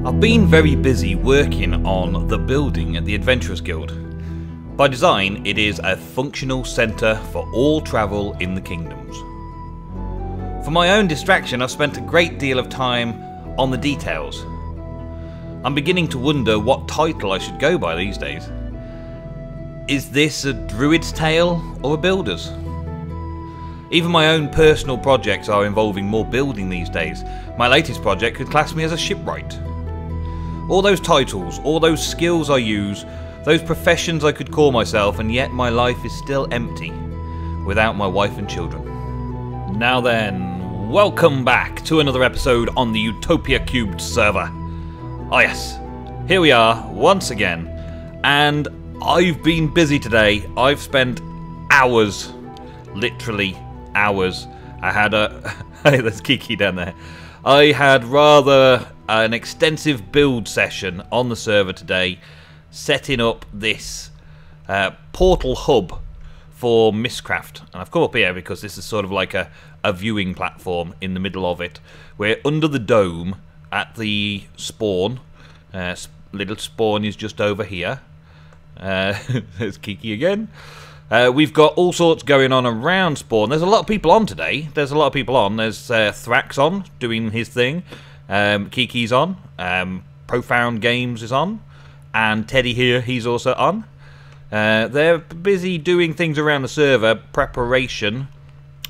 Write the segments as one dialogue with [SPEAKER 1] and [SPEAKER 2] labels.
[SPEAKER 1] I've been very busy working on the building at the Adventurers Guild. By design, it is a functional centre for all travel in the kingdoms. For my own distraction, I've spent a great deal of time on the details. I'm beginning to wonder what title I should go by these days. Is this a Druids Tale or a Builder's? Even my own personal projects are involving more building these days. My latest project could class me as a shipwright. All those titles, all those skills I use, those professions I could call myself, and yet my life is still empty without my wife and children. Now then, welcome back to another episode on the Utopia³ server. Oh yes, here we are once again, and I've been busy today. I've spent hours, literally hours. I had a... Hey, there's Kiki down there. I had rather an extensive build session on the server today, setting up this portal hub for Mystcraft. And I've come up here because this is sort of like a viewing platform in the middle of it. We're under the dome at the spawn. Little spawn is just over here. There's Kiki again. We've got all sorts going on around spawn. There's a lot of people on today. There's Thrax on, doing his thing. Kiki's on. Profound Games is on. And Teddy here, he's also on. They're busy doing things around the server. Preparation.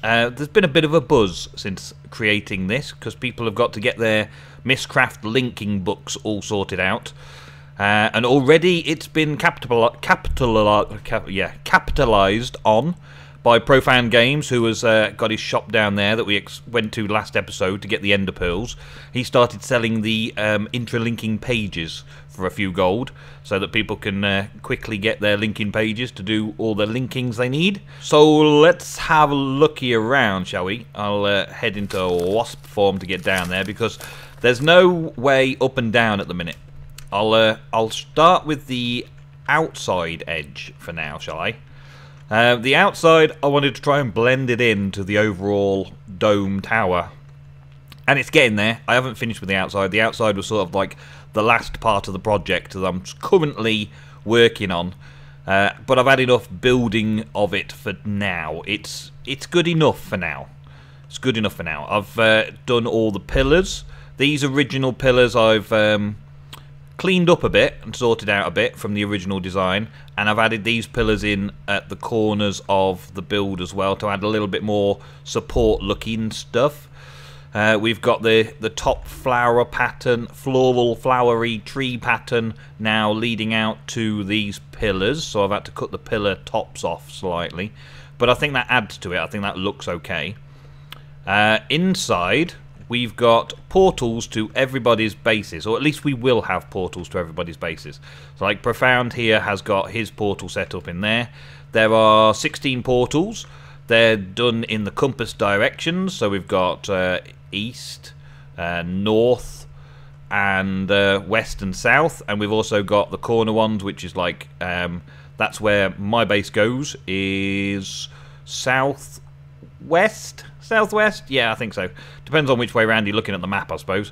[SPEAKER 1] There's been a bit of a buzz since creating this, because people have got to get their Mystcraft linking books all sorted out. And already it's been capitalised on by Profound Games, who has got his shop down there that we went to last episode to get the Ender Pearls. He started selling the intralinking pages for a few gold, so that people can quickly get their linking pages to do all the linkings they need. So let's have a looky around, shall we? I'll head into wasp form to get down there, because there's no way up and down at the minute. I'll start with the outside edge for now, shall I? The outside, I wanted to try and blend it into the overall dome tower. And it's getting there. I haven't finished with the outside. The outside was sort of like the last part of the project that I'm currently working on. But I've had enough building of it for now. It's good enough for now. It's good enough for now. I've done all the pillars. These original pillars I've... cleaned up a bit and sorted out a bit from the original design, and I've added these pillars in at the corners of the build as well to add a little bit more support looking stuff. We've got the top flower pattern, floral flowery tree pattern now leading out to these pillars, so I've had to cut the pillar tops off slightly, but I think that adds to it. I think that looks okay. Inside we've got portals to everybody's bases, or at least we will have portals to everybody's bases. So like Profound here has got his portal set up in there. There are 16 portals. They're done in the compass directions, so we've got east, north, and west and south, and we've also got the corner ones, which is like, that's where my base goes, is southwest? Southwest? Yeah, I think so. Depends on which way around you're looking at the map, I suppose.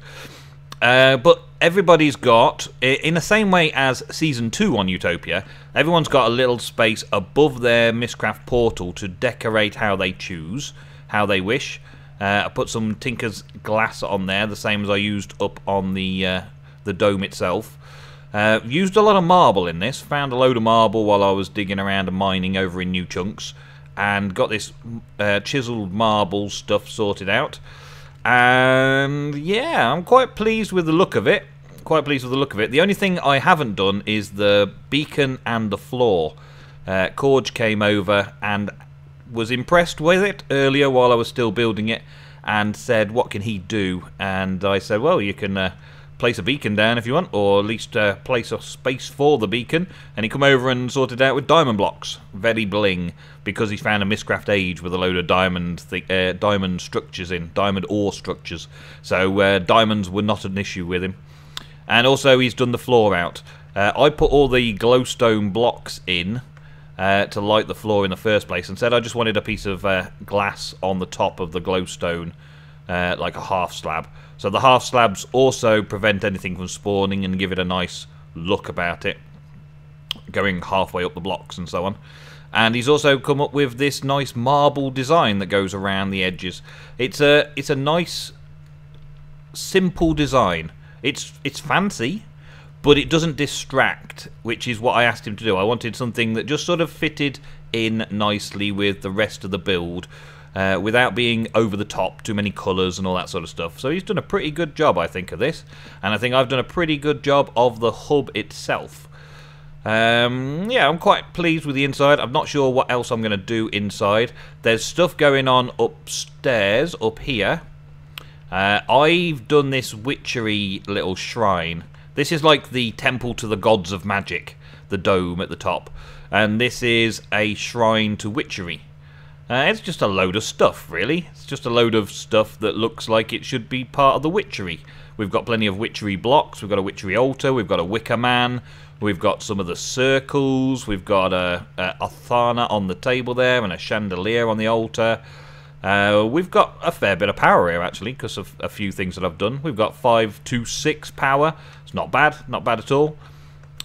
[SPEAKER 1] But everybody's got, in the same way as Season 2 on Utopia, everyone's got a little space above their Mystcraft portal to decorate how they choose, how they wish. I put some Tinker's glass on there, the same as I used up on the dome itself. Used a lot of marble in this. Found a load of marble while I was digging around and mining over in New Chunks. And got this chiseled marble stuff sorted out. And yeah, I'm quite pleased with the look of it. The only thing I haven't done is the beacon and the floor. Corge came over and was impressed with it earlier while I was still building it, and said, what can he do? And I said, well, you can place a beacon down if you want, or at least place a space for the beacon. And he come over and sorted out with diamond blocks. Very bling, because he found a Mystcraft age with a load of diamond structures in, diamond ore structures. So diamonds were not an issue with him. And also he's done the floor out. I put all the glowstone blocks in to light the floor in the first place, and said I just wanted a piece of glass on the top of the glowstone like a half slab. So the half slabs also prevent anything from spawning and give it a nice look about it, going halfway up the blocks and so on. And he's also come up with this nice marble design that goes around the edges. It's a nice, simple design. It's fancy, but it doesn't distract, which is what I asked him to do. I wanted something that just sort of fitted in nicely with the rest of the build, without being over the top, too many colours and all that sort of stuff. So he's done a pretty good job, I think, of this. And I think I've done a pretty good job of the hub itself. Yeah, I'm quite pleased with the inside. I'm not sure what else I'm going to do inside. There's stuff going on upstairs, up here. I've done this Witchery little shrine. This is like the temple to the gods of magic, the dome at the top. And this is a shrine to Witchery. It's just a load of stuff, really. It's just a load of stuff that looks like it should be part of the Witchery. We've got plenty of Witchery blocks. We've got a Witchery altar. We've got a wicker man. We've got some of the circles. We've got a Athana on the table there and a chandelier on the altar. We've got a fair bit of power here, actually, because of a few things that I've done. We've got 5 to 6 power. It's not bad at all.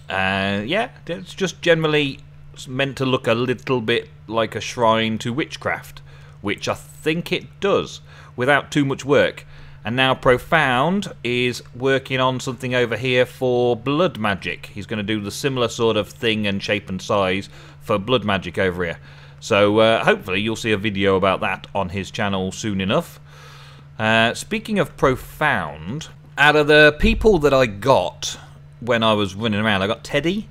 [SPEAKER 1] Yeah, it's just generally meant to look a little bit like a shrine to Witchcraft, which I think it does, without too much work. And now Profound is working on something over here for blood magic. He's going to do the similar sort of thing and shape and size for blood magic over here. So hopefully you'll see a video about that on his channel soon enough. Speaking of Profound, out of the people that I got when I was running around, I got Teddy,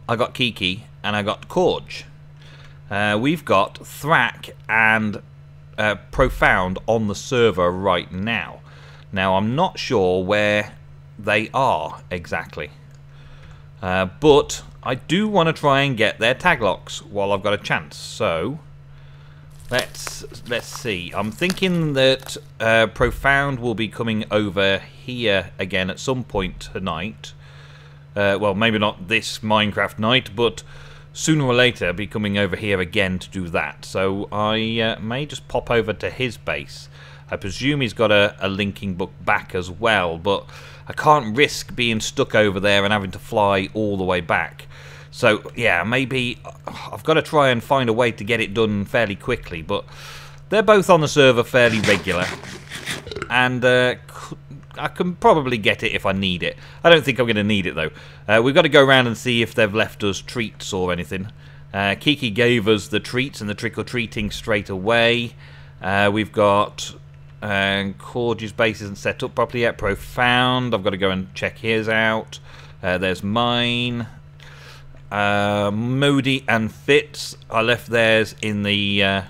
[SPEAKER 1] I got Kiki, and I got Corge. We've got Thrak and Profound on the server right now. Now, I'm not sure where they are exactly. But I do want to try and get their tag locks while I've got a chance. So, let's see. I'm thinking that Profound will be coming over here again at some point tonight. Well, maybe not this Minecraft night, but sooner or later be coming over here again to do that. So I may just pop over to his base. I presume he's got a linking book back as well, but I can't risk being stuck over there and having to fly all the way back. So yeah, maybe I've got to try and find a way to get it done fairly quickly, but they're both on the server fairly regular, and I can probably get it if I need it. I don't think I'm going to need it though. We've got to go around and see if they've left us treats or anything. Kiki gave us the treats and the trick-or-treating straight away. We've got Corge's base isn't set up properly yet. Profound, I've got to go and check his out. There's mine. Moody and Fitz, I left theirs in the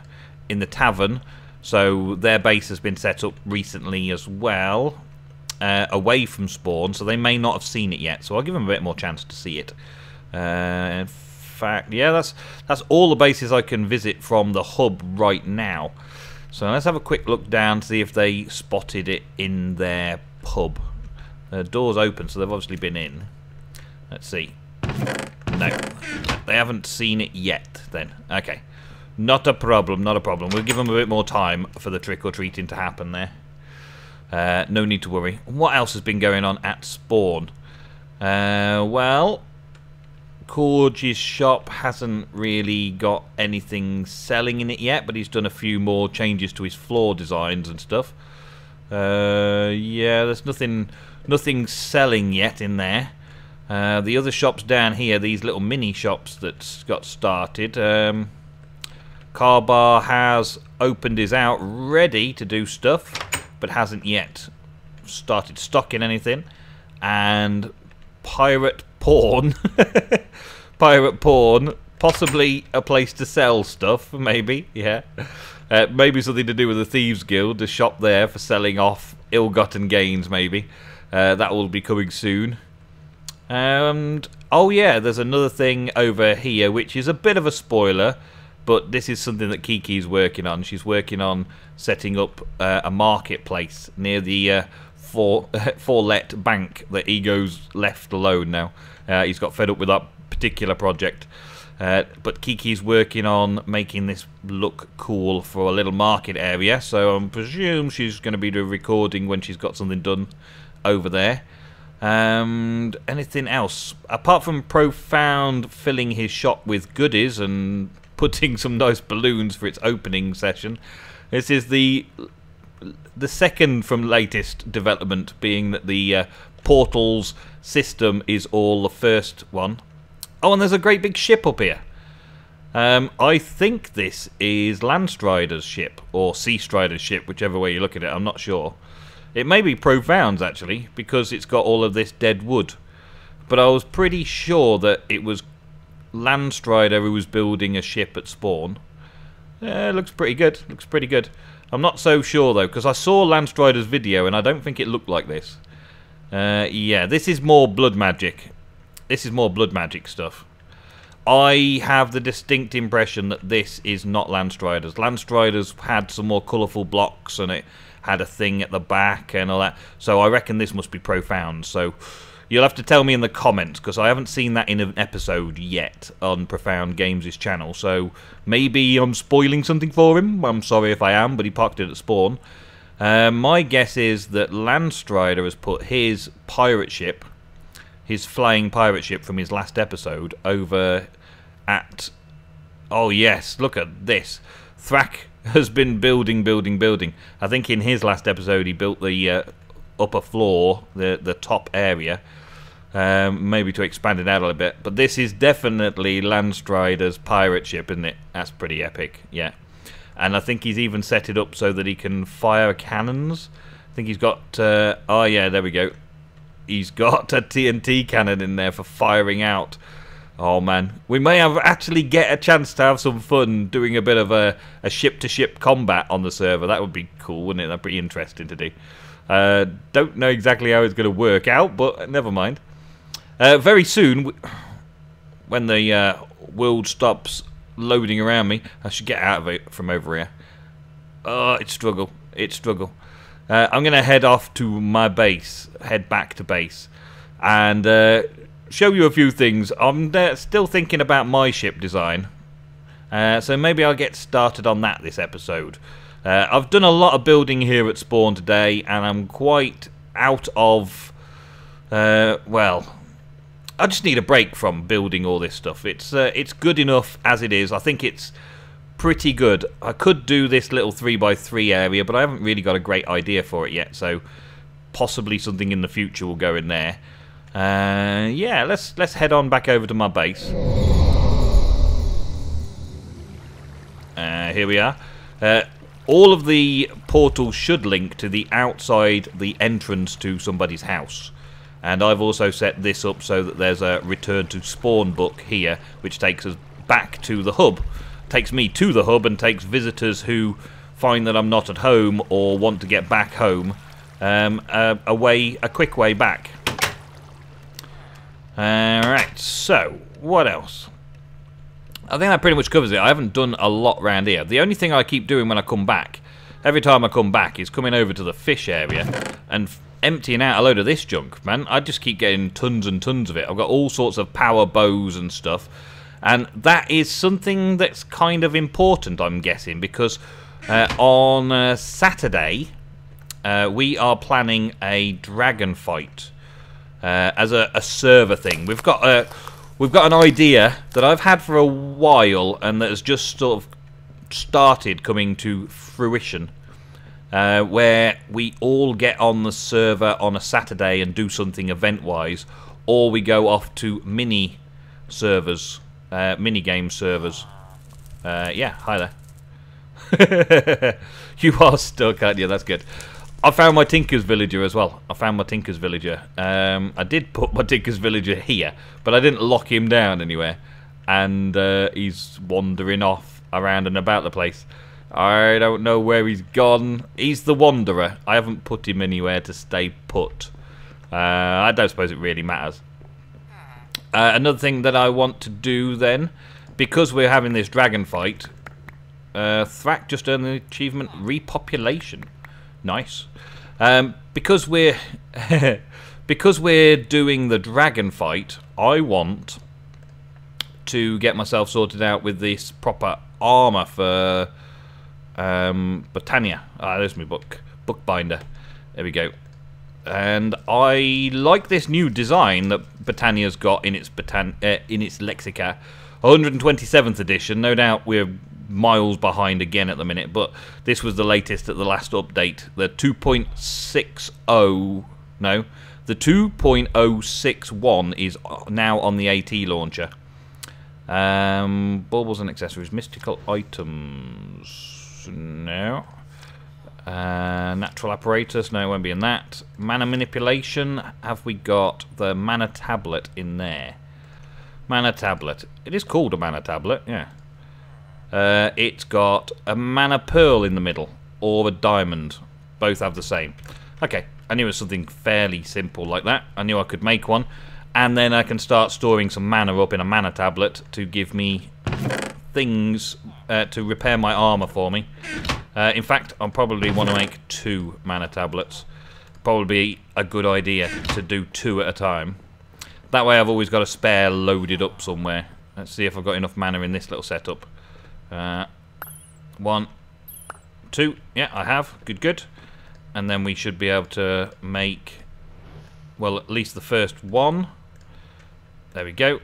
[SPEAKER 1] tavern, so their base has been set up recently as well, away from spawn, so they may not have seen it yet, so I'll give them a bit more chance to see it. In fact, yeah, that's all the bases I can visit from the hub right now. So let's have a quick look down to see if they spotted it in their pub. The door's open, so they've obviously been in. Let's see. No, they haven't seen it yet then. Okay. Not a problem, not a problem. We'll give them a bit more time for the trick-or-treating to happen there. No need to worry. What else has been going on at spawn? Well, Corge's shop hasn't really got anything selling in it yet, but he's done a few more changes to his floor designs and stuff. Yeah, there's nothing selling yet in there. The other shops down here, these little mini shops that got started. Carbar has opened his out ready to do stuff, but hasn't yet started stocking anything. And Pirate Pawn, Pirate Pawn, possibly a place to sell stuff, maybe, yeah. Maybe something to do with the Thieves Guild, the shop there for selling off ill-gotten gains, maybe. That will be coming soon. And oh yeah, there's another thing over here which is a bit of a spoiler, but this is something that Kiki's working on. She's working on setting up a marketplace near the for-let bank that Ego's left alone now. He's got fed up with that particular project. But Kiki's working on making this look cool for a little market area, so I presume she's going to be doing recording when she's got something done over there. And anything else? Apart from Profound filling his shop with goodies and putting some nice balloons for its opening session, this is the second from latest development, being that the portals system is all the first one. Oh, and there's a great big ship up here. I think this is Landstrider's ship, or Sea Strider's ship, whichever way you look at it, I'm not sure. It may be Profound's, actually, because it's got all of this dead wood. But I was pretty sure that it was Landstrider who was building a ship at spawn. It looks pretty good, looks pretty good. I'm not so sure, though, because I saw Landstrider's video, and I don't think it looked like this. Yeah, this is more blood magic. This is more blood magic stuff. I have the distinct impression that this is not Landstrider's. Landstrider's had some more colourful blocks and it had a thing at the back and all that. So I reckon this must be Profound. So you'll have to tell me in the comments, because I haven't seen that in an episode yet on Profound Games' channel. So maybe I'm spoiling something for him. I'm sorry if I am, but he parked it at spawn. My guess is that Landstrider has put his pirate ship, his flying pirate ship from his last episode, over at... Oh yes, look at this. Thrak has been building. I think in his last episode he built the upper floor, the top area, maybe to expand it out a little bit. But this is definitely Landstrider's pirate ship, isn't it? That's pretty epic, yeah. And I think he's even set it up so that he can fire cannons. I think he's got... oh yeah, there we go. He's got a TNT cannon in there for firing out. Oh man, we may have actually get a chance to have some fun doing a bit of a ship-to-ship combat on the server. That would be cool, wouldn't it? That'd be interesting to do. Don't know exactly how it's going to work out, but never mind. Very soon, when the world stops loading around me, I should get out of it from over here. Oh, it's struggle. It's struggle. I'm going to head off to my base, head back to base, and show you a few things. I'm still thinking about my ship design, so maybe I'll get started on that this episode. I've done a lot of building here at spawn today, and I'm quite out of... well, I just need a break from building all this stuff. It's good enough as it is. I think it's pretty good. I could do this little 3x3 area, but I haven't really got a great idea for it yet, so possibly something in the future will go in there. Yeah, let's head on back over to my base. Here we are. All of the portals should link to the outside, the entrance to somebody's house. And I've also set this up so that there's a return to spawn book here, which takes us back to the hub. Takes me to the hub and takes visitors who find that I'm not at home or want to get back home a quick way back. Alright, so what else? I think that pretty much covers it. I haven't done a lot around here. The only thing I keep doing when I come back, every time I come back, is coming over to the fish area and emptying out a load of this junk, man. I just keep getting tons and tons of it. I've got all sorts of power bows and stuff. And that is something that's kind of important, I'm guessing, because on Saturday we are planning a dragon fight as a server thing. We've got an idea that I've had for a while and that has just sort of started coming to fruition, where we all get on the server on a Saturday and do something event-wise, or we go off to mini servers. Mini-game servers. Yeah, hi there. You are stuck, aren't you? That's good. I found my Tinker's Villager as well. I found my Tinker's Villager. I did put my Tinker's Villager here, but I didn't lock him down anywhere. And he's wandering off around and about the place. I don't know where he's gone. He's the Wanderer. I haven't put him anywhere to stay put. I don't suppose it really matters. Another thing that I want to do then, because we're having this dragon fight, Thrak just earned the achievement Repopulation. Nice. Because we're because we're doing the dragon fight, I want to get myself sorted out with this proper armour for Britannia. Ah, there's my bookbinder. There we go. And I like this new design that Britannia's got in its Lexica. 127th edition. No doubt we're miles behind again at the minute, but this was the latest at the last update. The 2.60... No. The 2.061 is now on the ATLauncher. Baubles and accessories. Mystical items. No. Natural apparatus. No, it won't be in that. Mana manipulation. Have we got the mana tablet in there? Mana tablet. It is called a mana tablet, yeah. It's got a mana pearl in the middle, or a diamond. Both have the same. Okay, I knew it was something fairly simple like that. I knew I could make one. And then I can start storing some mana up in a mana tablet to give me things to repair my armor for me. In fact, I'll probably want to make 2 mana tablets. Probably a good idea to do 2 at a time. That way I've always got a spare loaded up somewhere. Let's see if I've got enough mana in this little setup. 1, 2. Yeah, I have. Good, good. And then we should be able to make, well, at least the first one. There we go.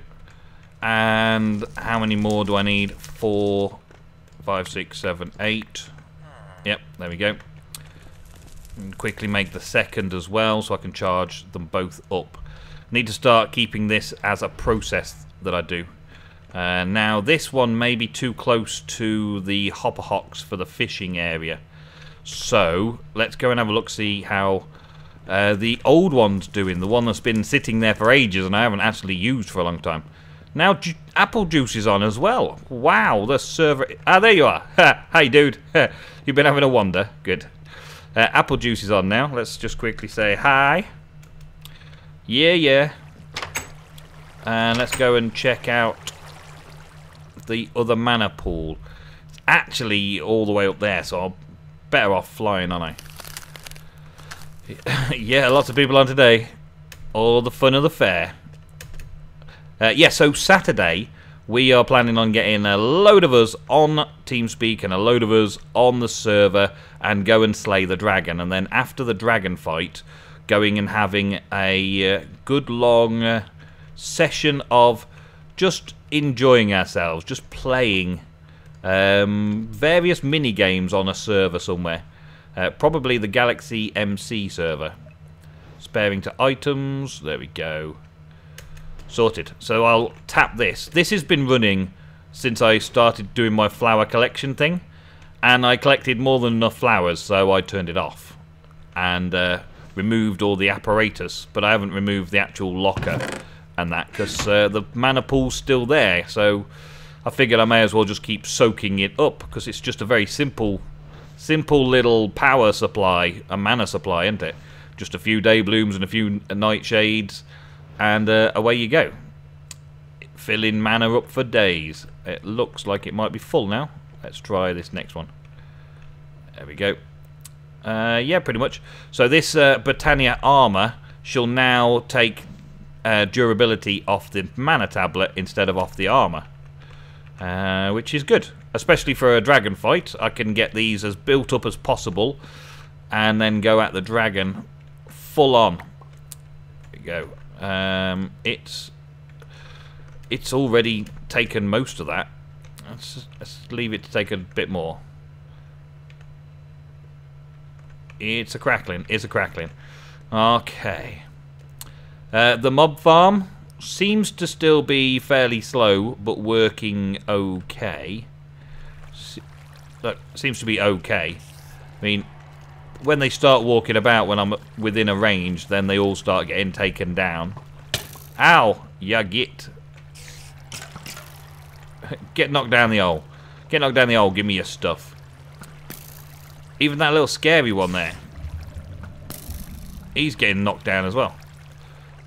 [SPEAKER 1] And how many more do I need? 4, 5, 6, 7, 8. Yep, there we go. And quickly make the second as well, so I can charge them both up. Need to start keeping this as a process that I do. Now, this one may be too close to the hopper hocks for the fishing area. So, let's go and have a look, see how the old one's doing. The one that's been sitting there for ages and I haven't actually used for a long time. Now, apple juice is on as well. Wow, the server... Ah, there you are. Hey, dude. You've been having a wander. Good. Apple juice is on now. Let's just quickly say hi. Yeah, yeah. And let's go and check out the other mana pool. It's actually all the way up there, so I'm better off flying, aren't I? Yeah, lots of people on today. All the fun of the fair. Yeah, so Saturday we are planning on getting a load of us on TeamSpeak and a load of us on the server and go and slay the dragon. And then after the dragon fight, going and having a good long session of just enjoying ourselves, just playing various mini games on a server somewhere. Probably the Galaxy MC server. Sparing to items. There we go. Sorted. So I'll tap this. This has been running since I started doing my flower collection thing, and I collected more than enough flowers, so I turned it off and removed all the apparatus, but I haven't removed the actual locker and that because the mana pool's still there. So I figured I may as well just keep soaking it up because it's just a very simple little power supply, a mana supply, isn't it? Just a few day blooms and a few nightshades, and away you go. Filling mana up for days. It looks like it might be full now. Let's try this next one. There we go. Yeah, pretty much. So this Britannia armor shall now take durability off the mana tablet instead of off the armor, which is good, especially for a dragon fight. I can get these as built up as possible and then go at the dragon full on. There we go. It's already taken most of that. Let's leave it to take a bit more. It's a crackling. It's a crackling. Okay. The mob farm seems to still be fairly slow, but working okay. Look, seems to be okay. I mean, when they start walking about when I'm within a range, then they all start getting taken down. Ow! Ya git. Get knocked down the hole. Get knocked down the hole, give me your stuff. Even that little scary one there. He's getting knocked down as well.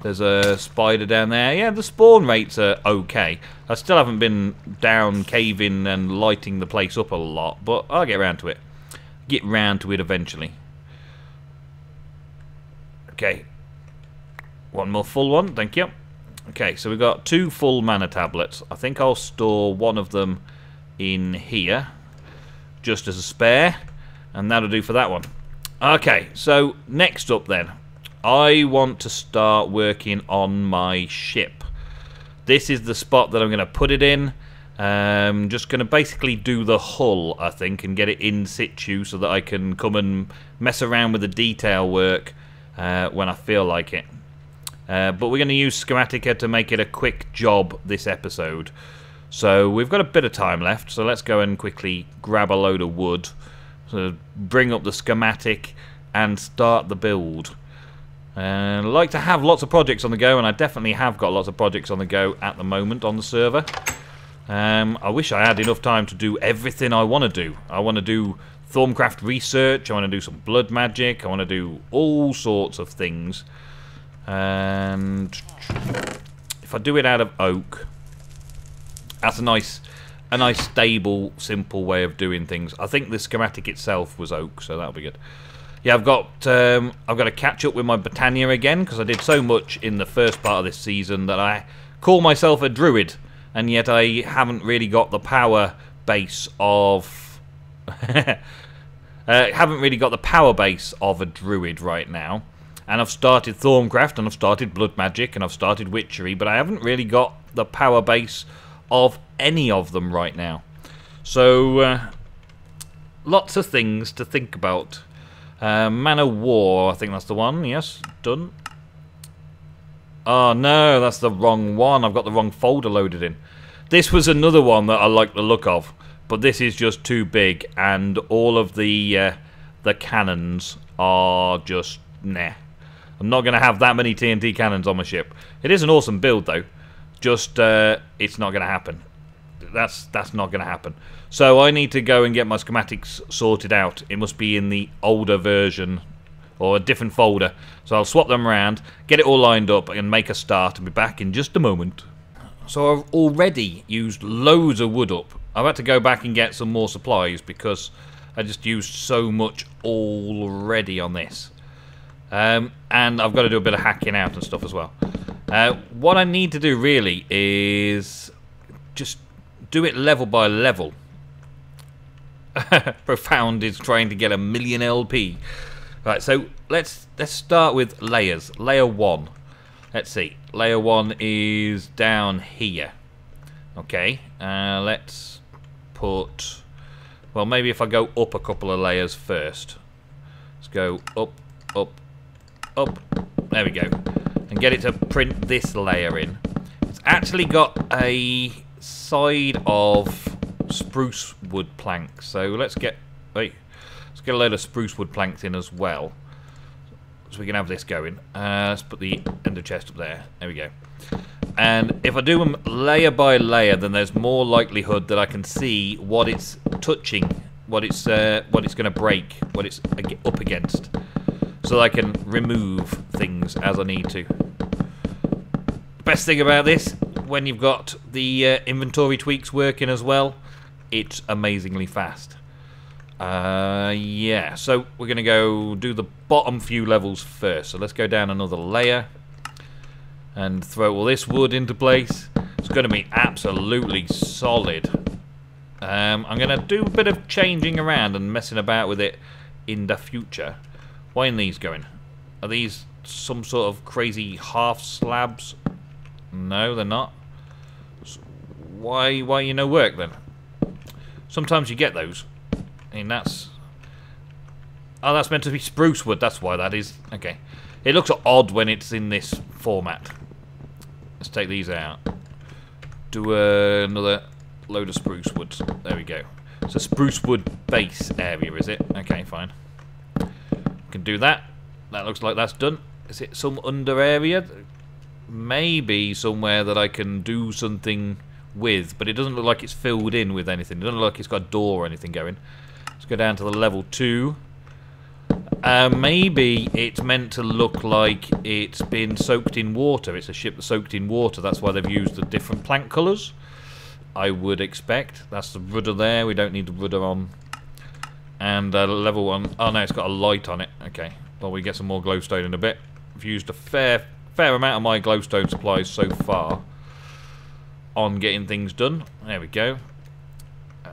[SPEAKER 1] There's a spider down there. Yeah, the spawn rates are okay. I still haven't been down caving and lighting the place up a lot, but I'll get around to it. Get round to it eventually. Okay. One more full one, thank you. Okay, so we've got 2 full mana tablets. I think I'll store one of them in here, just as a spare, and that'll do for that one. Okay, so next up then, I want to start working on my ship. This is the spot that I'm going to put it in. Just going to basically do the hull, I think, and get it in situ so that I can come and mess around with the detail work when I feel like it. But we're going to use Schematica to make it a quick job this episode. So we've got a bit of time left, so let's go and quickly grab a load of wood, so bring up the schematic and start the build. I like to have lots of projects on the go, and I definitely have got lots of projects on the go at the moment on the server. I wish I had enough time to do everything I want to do. I want to do Thaumcraft research, I want to do some blood magic, I want to do all sorts of things. And if I do it out of oak, that's a nice stable, simple way of doing things. I think the schematic itself was oak, so that'll be good. Yeah, I've got to catch up with my Britannia again, because I did so much in the first part of this season that I call myself a druid, and yet I haven't really got the power base of haven't really got the power base of a druid right now. And I've started Thaumcraft, and I've started blood magic, and I've started witchery, but I haven't really got the power base of any of them right now. So lots of things to think about. Man of War, I think that's the one. Yes, done. Oh no, that's the wrong one. I've got the wrong folder loaded in. This was another one that I like the look of, but this is just too big, and all of the cannons are just nah. I'm not going to have that many TNT cannons on my ship. It is an awesome build though. Just it's not going to happen. That's not going to happen. So I need to go and get my schematics sorted out. It must be in the older version or a different folder. So I'll swap them around, get it all lined up, and make a start, and be back in just a moment. So I've already used loads of wood up. I've had to go back and get some more supplies because I just used so much already on this. And I've got to do a bit of hacking out and stuff as well. What I need to do really is just do it level by level. Profound is trying to get 1,000,000 LP. Right, so let's start with layers. Layer 1. Let's see. Layer 1 is down here. Okay. Let's put... Well, maybe if I go up a couple of layers first. Let's go up, up, up. There we go. And get it to print this layer in. It's actually got a side of spruce wood planks. So let's get... Wait. Let's get a load of spruce wood planks in as well, so we can have this going. Let's put the ender chest up there. There we go. And if I do them layer by layer, then there's more likelihood that I can see what it's touching, what it's going to break, what it's up against, so I can remove things as I need to. The best thing about this, when you've got the inventory tweaks working as well, it's amazingly fast. Yeah, so we're going to go do the bottom few levels first. So let's go down another layer and throw all this wood into place. It's going to be absolutely solid. I'm going to do a bit of changing around and messing about with it in the future. Why are these going? Are these some sort of crazy half slabs? No, they're not. Why you no work then? Sometimes you get those. I mean, that's... Oh, that's meant to be spruce wood. That's why that is. Okay. It looks odd when it's in this format. Let's take these out. Do another load of spruce wood. There we go. It's a spruce wood base area, is it? Okay, fine. Can do that. That looks like that's done. Is it some under area? Maybe somewhere that I can do something with, but it doesn't look like it's filled in with anything. It doesn't look like it's got a door or anything going. Let's go down to the level 2. Maybe it's meant to look like it's been soaked in water. It's a ship that's soaked in water. That's why they've used the different plank colours, I would expect. That's the rudder there. We don't need the rudder on. And level 1. Oh no, it's got a light on it. Okay. Well, we get some more glowstone in a bit. I've used a fair fair amount of my glowstone supplies so far on getting things done. There we go.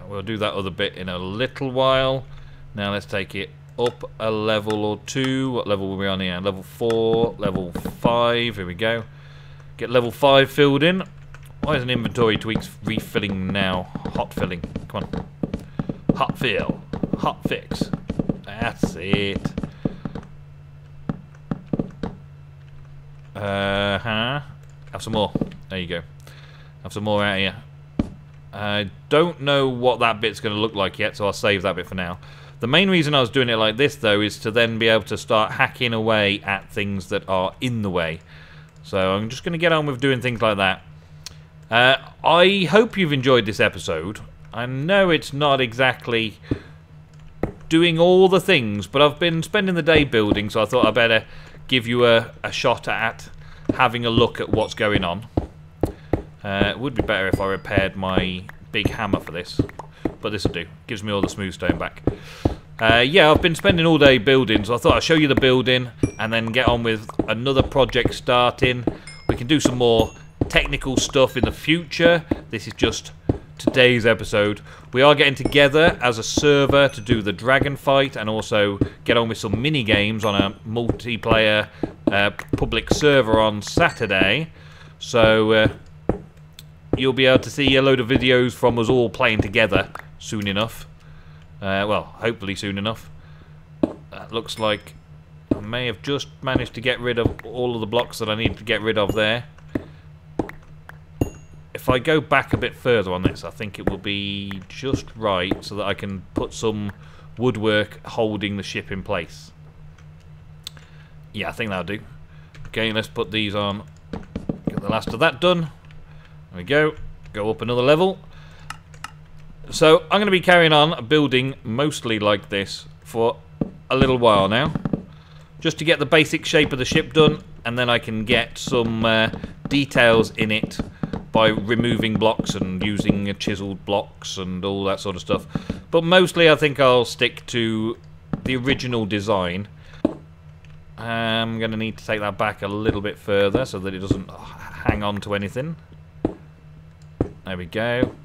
[SPEAKER 1] We'll do that other bit in a little while. Now let's take it up a level or two. What level were we on here? Level 4, level 5. Here we go. Get level 5 filled in. Why isn't inventory tweaks refilling now? Hot filling. Come on. Hot fill. Hot fix. That's it. Have some more. There you go. Have some more out here. I don't know what that bit's going to look like yet, so I'll save that bit for now. The main reason I was doing it like this, though, is to then be able to start hacking away at things that are in the way. So I'm just going to get on with doing things like that. I hope you've enjoyed this episode. I know it's not exactly doing all the things, but I've been spending the day building, so I thought I'd better give you a shot at having a look at what's going on. It would be better if I repaired my big hammer for this, but this will do. Gives me all the smooth stone back. Yeah, I've been spending all day building, so I thought I'd show you the building and then get on with another project starting. We can do some more technical stuff in the future. This is just today's episode. We are getting together as a server to do the dragon fight and also get on with some mini games on a multiplayer public server on Saturday. So you'll be able to see a load of videos from us all playing together soon enough. Well, hopefully soon enough. That looks like I may have just managed to get rid of all of the blocks that I need to get rid of there. If I go back a bit further on this, I think it will be just right so that I can put some woodwork holding the ship in place. Yeah, I think that'll do. Okay, let's put these on. Get the last of that done. There we go. Go up another level. So I'm going to be carrying on building mostly like this for a little while now, just to get the basic shape of the ship done, and then I can get some details in it by removing blocks and using chiseled blocks and all that sort of stuff. But mostly I think I'll stick to the original design. I'm going to need to take that back a little bit further so that it doesn't hang on to anything. There we go.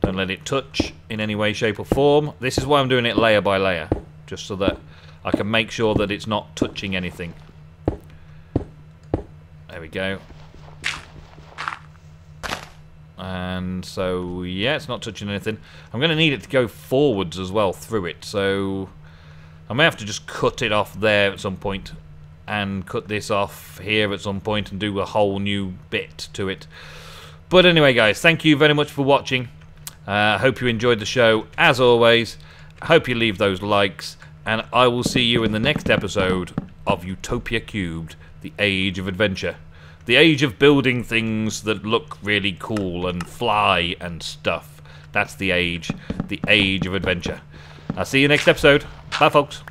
[SPEAKER 1] Don't let it touch in any way, shape or form. This is why I'm doing it layer by layer, just so that I can make sure that it's not touching anything. There we go. And so, yeah, it's not touching anything. I'm going to need it to go forwards as well through it, so I may have to just cut it off there at some point and cut this off here at some point and do a whole new bit to it. But anyway, guys, thank you very much for watching. I hope you enjoyed the show. As always, I hope you leave those likes, and I will see you in the next episode of Utopia³, the Age of Adventure. The age of building things that look really cool and fly and stuff. That's the age of adventure. I'll see you next episode. Bye, folks.